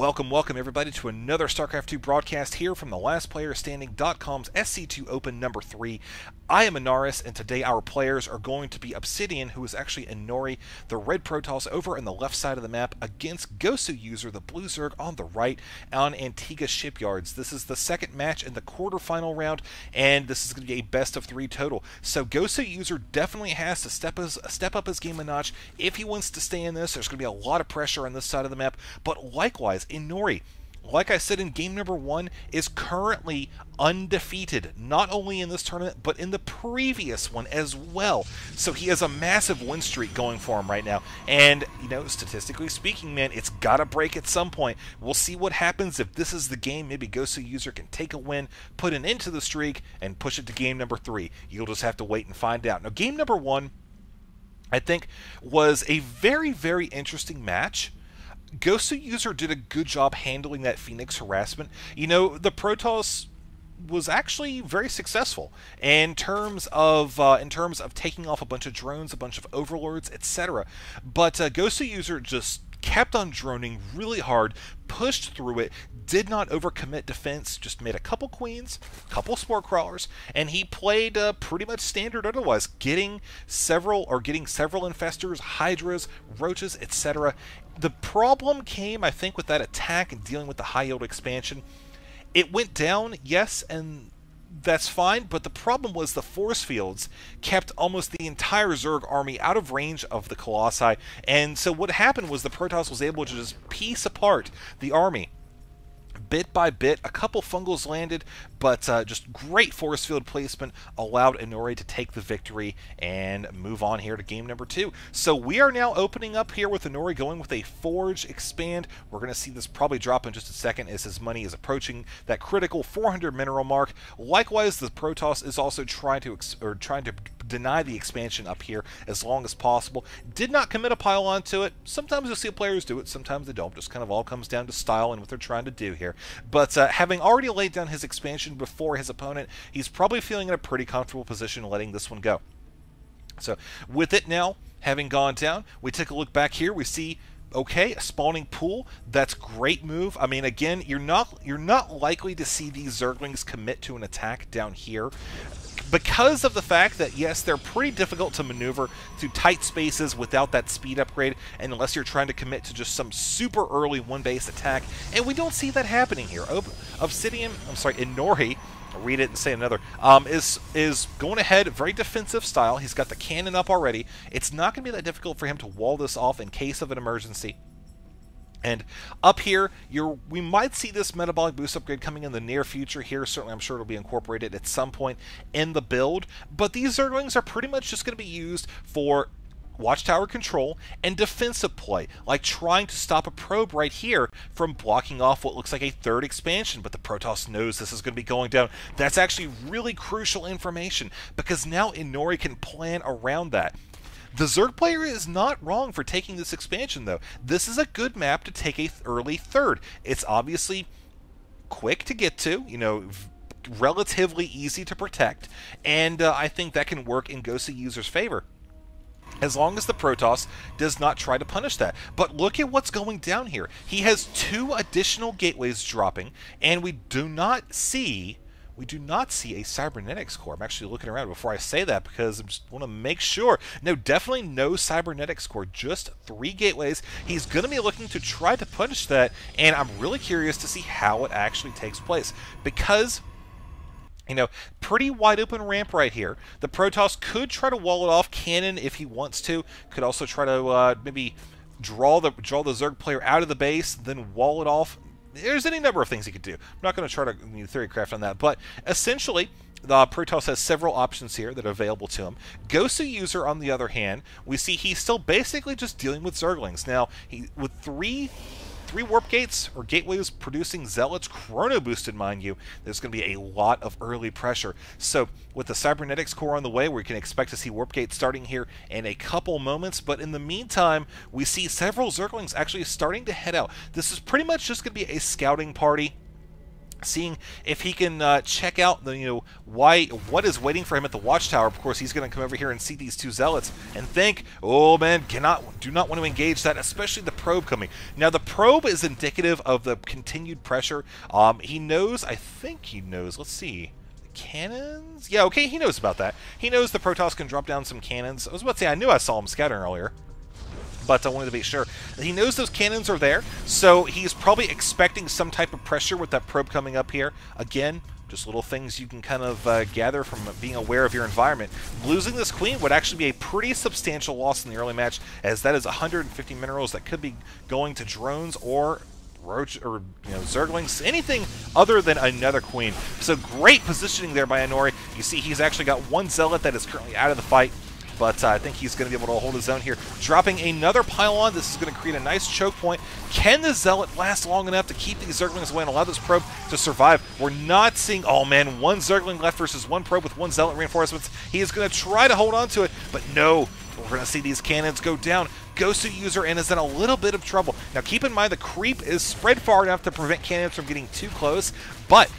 Welcome everybody to another StarCraft 2 broadcast here from the LastPlayerStanding.com's SC2 Open number 3. I am Inori, and today our players are going to be Obsidian, who is actually Inori, the red Protoss over on the left side of the map, against GoSuUser, the blue Zerg on the right, on Antigua Shipyards. This is the second match in the quarterfinal round, and this is going to be a best of 3 total. So GoSuUser definitely has to step up his game a notch if he wants to stay in this. There's going to be a lot of pressure on this side of the map, but likewise, Inori, like I said in game number 1, is currently undefeated, not only in this tournament, but in the previous one as well. So he has a massive win streak going for him right now. And, you know, statistically speaking, man, it's got to break at some point. We'll see what happens if this is the game. Maybe GoSuUser can take a win, put an end to the streak, and push it to game number 3. You'll just have to wait and find out. Now, game number 1, I think, was a very, very interesting match. GoSuUser did a good job handling that Phoenix harassment. You know, the Protoss was actually very successful in terms of taking off a bunch of drones, a bunch of overlords, etc. But GoSuUser just kept on droning really hard, pushed through it, did not overcommit defense, just made a couple queens, couple spore crawlers, and he played pretty much standard otherwise, getting several infestors, hydras, roaches, etc. The problem came, I think, with that attack and dealing with the high yield expansion. It went down, yes, and that's fine, but the problem was the force fields kept almost the entire Zerg army out of range of the Colossi, and so what happened was the Protoss was able to just piece apart the army bit by bit. A couple fungals landed, but just great force field placement allowed Inori to take the victory and move on here to game number 2. So we are now opening up here with Inori going with a Forge Expand. We're going to see this probably drop in just a second as his money is approaching that critical 400 mineral mark. Likewise, the Protoss is also trying to deny the expansion up here as long as possible. Did not commit a pylon to it. Sometimes you'll see players do it, sometimes they don't. Just kind of all comes down to style and what they're trying to do here. But having already laid down his expansion before his opponent, he's probably feeling in a pretty comfortable position letting this one go. So with it now having gone down, we take a look back here. We see, okay, a spawning pool. That's great move. I mean, again, you're not likely to see these Zerglings commit to an attack down here, because of the fact that, yes, they're pretty difficult to maneuver through tight spaces without that speed upgrade, and unless you're trying to commit to just some super early one-base attack, and we don't see that happening here. Inori, I'll read it and say another, is going ahead, very defensive style. He's got the cannon up already. It's not going to be that difficult for him to wall this off in case of an emergency. And up here, we might see this metabolic boost upgrade coming in the near future here. Certainly, I'm sure it'll be incorporated at some point in the build. But these Zerglings are pretty much just going to be used for watchtower control and defensive play, like trying to stop a probe right here from blocking off what looks like a third expansion, but the Protoss knows this is going to be going down. That's actually really crucial information, because now Inori can plan around that. The Zerg player is not wrong for taking this expansion, though. This is a good map to take a early third. It's obviously quick to get to, you know, relatively easy to protect, and I think that can work in GoSuUser's favor, as long as the Protoss does not try to punish that. But look at what's going down here. He has 2 additional gateways dropping, and we do not see a cybernetics core. I'm actually looking around before I say that because I just want to make sure. No, definitely no cybernetics core, just 3 gateways. He's going to be looking to try to punish that, and I'm really curious to see how it actually takes place, because, you know, pretty wide open ramp right here. The Protoss could try to wall it off. Cannon, if he wants to, could also try to maybe draw the Zerg player out of the base, then wall it off. There's any number of things he could do. I'm not going to try to theorycraft on that, but essentially, the Protoss has several options here that are available to him. GoSuUser, on the other hand, we see he's still basically just dealing with Zerglings. Now, with three warp gates or gateways producing zealots, chrono boosted, mind you, there's going to be a lot of early pressure. So with the cybernetics core on the way, we can expect to see warp gates starting here in a couple moments, but in the meantime, we see several Zerglings actually starting to head out. This is pretty much just going to be a scouting party. seeing if he can check out the what is waiting for him at the watchtower. Of course, he's going to come over here and see these two zealots and think, oh man, do not want to engage that, especially the probe coming. Now the probe is indicative of the continued pressure. He knows, I think he knows, let's see, cannons? Yeah, okay, he knows about that. He knows the Protoss can drop down some cannons. I was about to say, I knew I saw him scattering earlier, but I wanted to be sure. He knows those cannons are there, so he's probably expecting some type of pressure with that probe coming up here. Again, just little things you can kind of gather from being aware of your environment. Losing this queen would actually be a pretty substantial loss in the early match, as that is 150 minerals that could be going to drones or roach or zerglings, anything other than another queen. So great positioning there by Inori. You see he's actually got one zealot that is currently out of the fight, but I think he's going to be able to hold his own here. Dropping another pylon. This is going to create a nice choke point. Can the zealot last long enough to keep these zerglings away and allow this probe to survive? We're not seeing, oh man, one zergling left versus one probe with one zealot reinforcements. He is going to try to hold on to it, but no. We're going to see these cannons go down. GoSuUser and is in a little bit of trouble. Now keep in mind the creep is spread far enough to prevent cannons from getting too close, but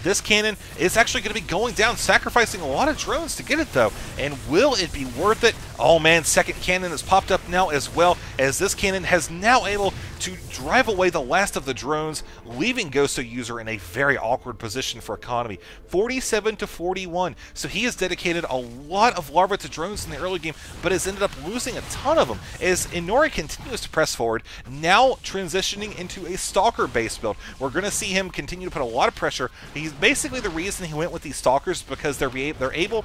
this cannon is actually going to be going down, sacrificing a lot of drones to get it, though. And will it be worth it? Oh, man, second cannon has popped up now as well, as this cannon has now able to drive away the last of the drones, leaving GoSuUser in a very awkward position for economy. 47 to 41. So he has dedicated a lot of larva to drones in the early game, but has ended up losing a ton of them, as Inori continues to press forward, now transitioning into a Stalker-based build. We're going to see him continue to put a lot of pressure. He's basically the reason he went with these Stalkers, because they're able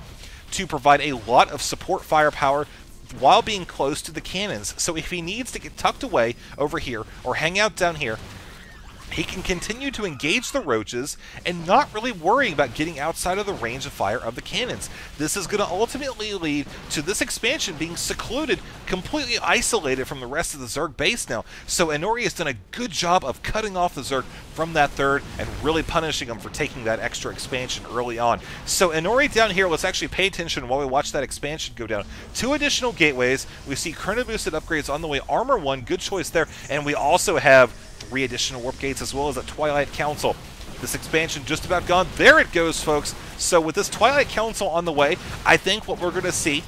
to provide a lot of support firepower while being close to the cannons. So if he needs to get tucked away over here or hang out down here, he can continue to engage the roaches and not really worry about getting outside of the range of fire of the cannons. This is going to ultimately lead to this expansion being secluded, completely isolated from the rest of the Zerg base now. So Inori has done a good job of cutting off the Zerg from that third and really punishing them for taking that extra expansion early on. So Inori down here, let's actually pay attention while we watch that expansion go down. 2 additional gateways. We see chrono boosted upgrades on the way. Armor 1, good choice there. And we also have 3 additional warp gates, as well as a Twilight Council. This expansion just about gone. There it goes, folks. So with this Twilight Council on the way, I think what we're going to see,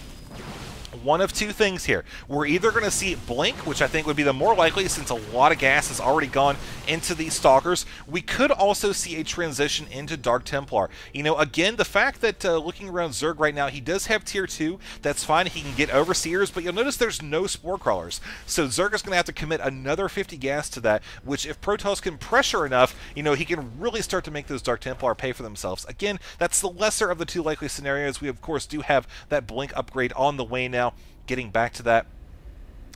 one of two things here. We're either going to see Blink, which I think would be the more likely since a lot of gas has already gone into these Stalkers. We could also see a transition into Dark Templar. Again, the fact that looking around Zerg right now, he does have tier 2. That's fine. He can get Overseers, but you'll notice there's no Spore Crawlers. So Zerg is going to have to commit another 50 gas to that, which if Protoss can pressure enough, he can really start to make those Dark Templar pay for themselves. Again, that's the lesser of the 2 likely scenarios. We, of course, do have that Blink upgrade on the way now. Getting back to that.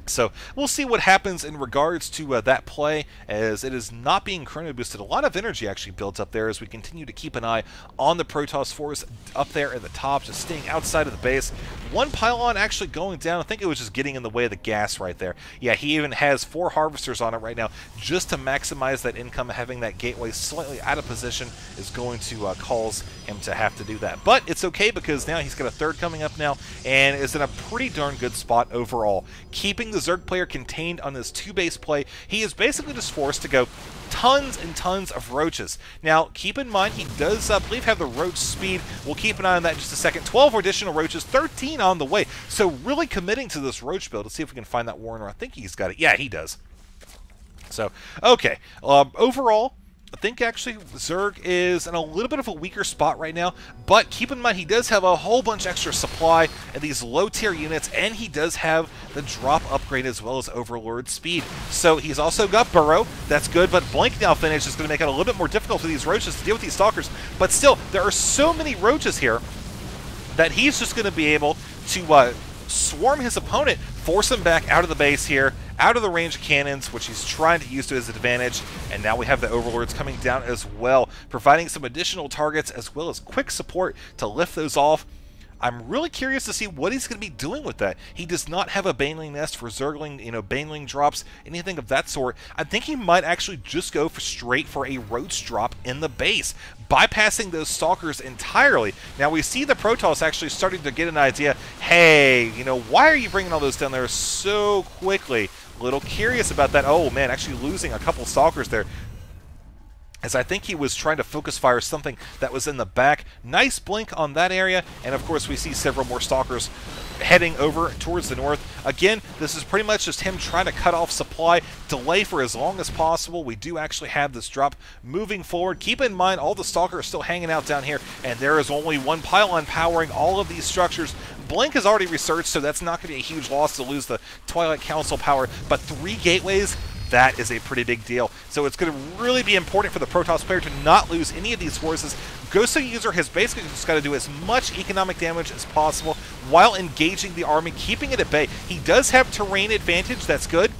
So we'll see what happens in regards to that play, as it is not being chrono boosted. A lot of energy actually builds up there as we continue to keep an eye on the Protoss force up there at the top, just staying outside of the base. One pylon actually going down. I think it was just getting in the way of the gas right there. Yeah, he even has 4 harvesters on it right now just to maximize that income. Having that gateway slightly out of position is going to cause him to have to do that. But it's okay, because now he's got a third coming up now and is in a pretty darn good spot overall. Keeping the Zerg player contained on this 2-base play, he is basically just forced to go tons and tons of roaches. Now, keep in mind, he does, I believe, have the roach speed. We'll keep an eye on that in just a second. 12 additional roaches, 13 on the way. So really committing to this roach build. Let's see if we can find that Warner. I think he's got it. Yeah, he does. So, okay. Overall, I think actually Zerg is in a little bit of a weaker spot right now, but keep in mind he does have a whole bunch extra supply and these low tier units, and he does have the drop upgrade as well as Overlord speed. So he's also got Burrow, that's good, but Blink now finish is going to make it a little bit more difficult for these roaches to deal with these Stalkers. But still, there are so many roaches here that he's just going to be able to swarm his opponent, force him back out of the base here, out of the range of cannons, which he's trying to use to his advantage. And now we have the Overlords coming down as well, providing some additional targets as well as quick support to lift those off. I'm really curious to see what he's going to be doing with that. He does not have a Baneling nest for Zergling, Baneling drops, anything of that sort. I think he might actually just go straight for a Roach drop in the base, bypassing those Stalkers entirely. Now we see the Protoss actually starting to get an idea, hey, why are you bringing all those down there so quickly? A little curious about that. Oh man, actually losing a couple Stalkers there. as I think he was trying to focus fire something that was in the back. Nice blink on that area, and of course we see several more Stalkers heading over towards the north. Again, this is pretty much just him trying to cut off supply, delay for as long as possible. We do actually have this drop moving forward. Keep in mind, all the Stalkers are still hanging out down here, and there is only one pylon powering all of these structures. Blink is already researched, so that's not going to be a huge loss to lose the Twilight Council power, but 3 gateways, that is a pretty big deal. So it's going to really be important for the Protoss player to not lose any of these forces. GoSuUser has basically just got to do as much economic damage as possible while engaging the army, keeping it at bay. He does have terrain advantage, that's good.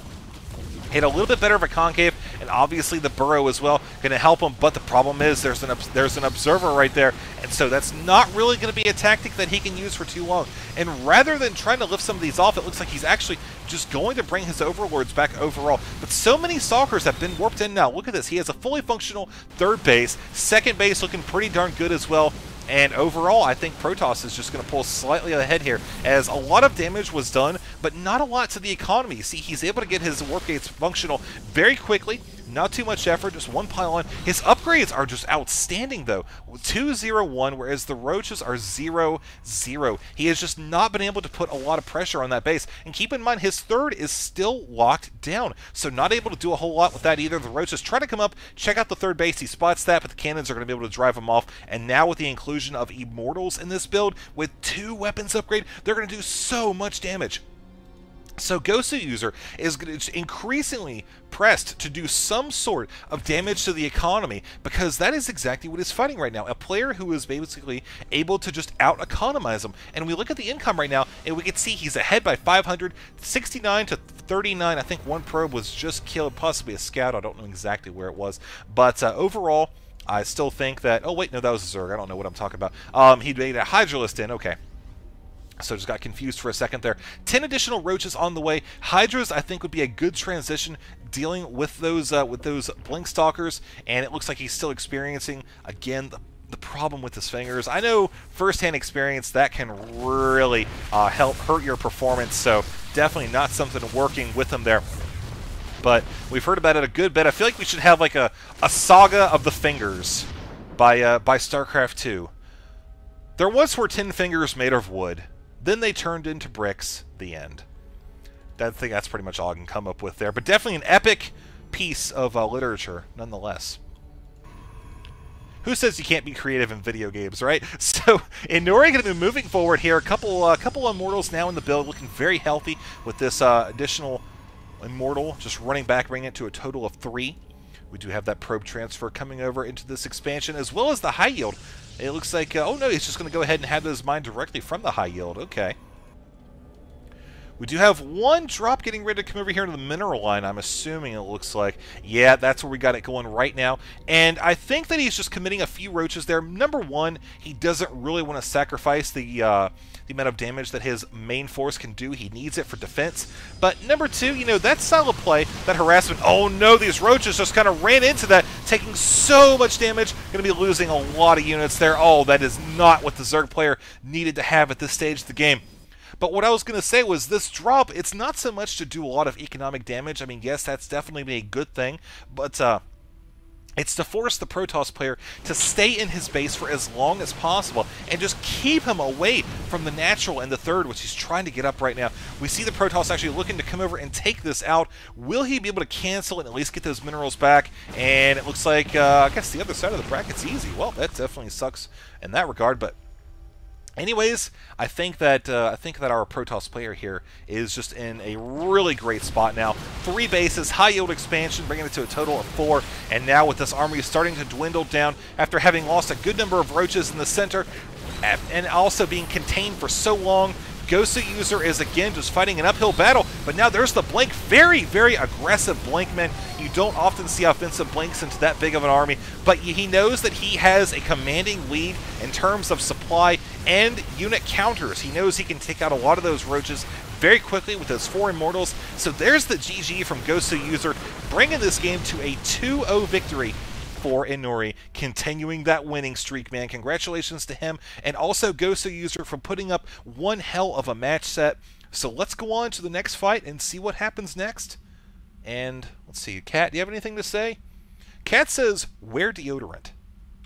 Hit a little bit better of a concave, and obviously the burrow as well going to help him, but the problem is there's an observer right there, and so that's not really going to be a tactic that he can use for too long. And rather than trying to lift some of these off, it looks like he's actually just going to bring his overlords back overall. But so many Stalkers have been warped in now. Look at this. He has a fully functional 3rd base, 2nd base looking pretty darn good as well. And overall, I think Protoss is just going to pull slightly ahead here, as a lot of damage was done, but not a lot to the economy. See, he's able to get his warp gates functional very quickly. Not too much effort, just 1 pylon. His upgrades are just outstanding, though. 2-0-1, whereas the Roaches are 0-0. He has just not been able to put a lot of pressure on that base. And keep in mind, his 3rd is still locked down, so not able to do a whole lot with that either. The Roaches try to come up, check out the 3rd base. He spots that, but the cannons are going to be able to drive him off. And now with the inclusion of Immortals in this build, with 2 weapons upgrade, they're going to do so much damage. So GoSuUser is increasingly pressed to do some sort of damage to the economy, because that is exactly what he's fighting right now. A player who is basically able to just out-economize him. And we look at the income right now, and we can see he's ahead by 500, 69 to 39. I think 1 probe was just killed, possibly a scout. I don't know exactly where it was. But overall, I still think that... Oh, wait, no, that was a Zerg. I don't know what I'm talking about. He made a Hydralist in. Okay. So just got confused for a second there. 10 additional Roaches on the way. Hydras, I think, would be a good transition dealing with those Blink Stalkers, and it looks like he's still experiencing, again, the problem with his fingers. I know firsthand experience that can really help hurt your performance, so definitely not something working with him there. But we've heard about it a good bit. I feel like we should have like a saga of the fingers by StarCraft 2. There once were 10 fingers made of wood. Then they turned into bricks. The end. I think that's pretty much all I can come up with there. But definitely an epic piece of literature, nonetheless. Who says you can't be creative in video games, right? So, Inori going to be moving forward here. A couple Immortals now in the build, looking very healthy with this additional Immortal, just running back, bringing it to a total of 3. We do have that probe transfer coming over into this expansion, as well as the high yield. It looks like, oh no, he's just going to go ahead and have those mined directly from the high yield. Okay. We do have 1 drop getting ready to come over here into the mineral line, I'm assuming it looks like. Yeah, that's where we got it going right now. And I think that he's just committing a few Roaches there. Number 1, he doesn't really want to sacrifice the amount of damage that his main force can do. He needs it for defense. But number 2, you know, that style of play, that harassment, oh no, these Roaches just kind of ran into that, taking so much damage. Going to be losing a lot of units there. Oh, that is not what the Zerg player needed to have at this stage of the game. But what I was going to say was this drop, it's not so much to do a lot of economic damage. I mean, yes, that's definitely a good thing, but it's to force the Protoss player to stay in his base for as long as possible and just keep him away from the natural and the 3rd, which he's trying to get up right now. We see the Protoss actually looking to come over and take this out. Will he be able to cancel and at least get those minerals back? And it looks like, I guess the other side of the bracket's easy. Well, that definitely sucks in that regard, but anyways, I think that our Protoss player here is just in a really great spot now. 3 bases, high yield expansion, bringing it to a total of 4. And now with this army starting to dwindle down after having lost a good number of Roaches in the center and also being contained for so long, GoSuUser is again just fighting an uphill battle, but now there's the Blink. Very, very aggressive Blinkmen. You don't often see offensive Blinks into that big of an army, but he knows that he has a commanding lead in terms of supply and unit counters. He knows he can take out a lot of those Roaches very quickly with those 4 Immortals. So there's the GG from GoSuUser, bringing this game to a 2-0 victory for Inori, continuing that winning streak, man. Congratulations to him, and also GoSuUser for putting up one hell of a match set. So let's go on to the next fight and see what happens next. And let's see, Kat, do you have anything to say? Cat says, wear deodorant.